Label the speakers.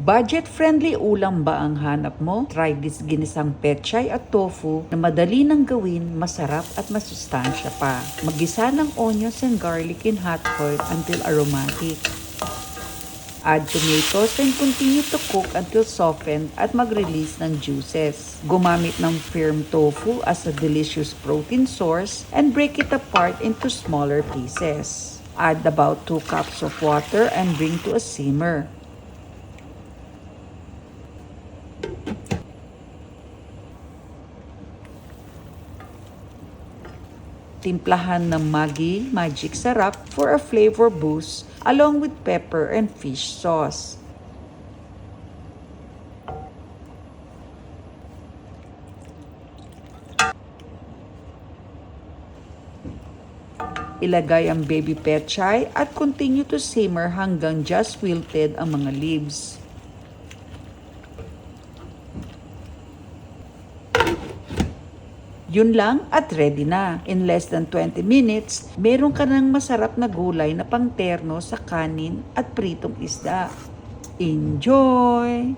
Speaker 1: Budget-friendly ulam ba ang hanap mo? Try this ginisang pechay at tofu na madali nang gawin, masarap at masustansya pa. Maggisa ng onions and garlic in hot oil until aromatic. Add tomatoes and continue to cook until softened at mag-release ng juices. Gumamit ng firm tofu as a delicious protein source and break it apart into smaller pieces. Add about 2 cups of water and bring to a simmer. Timplahan ng Maggi Magic Sarap for a flavor boost along with pepper and fish sauce. Ilagay ang baby pechay at continue to simmer hanggang just wilted ang mga leaves. Yun lang at ready na. In less than 20 minutes, meron ka ng masarap na gulay na pangterno sa kanin at pritong isda. Enjoy!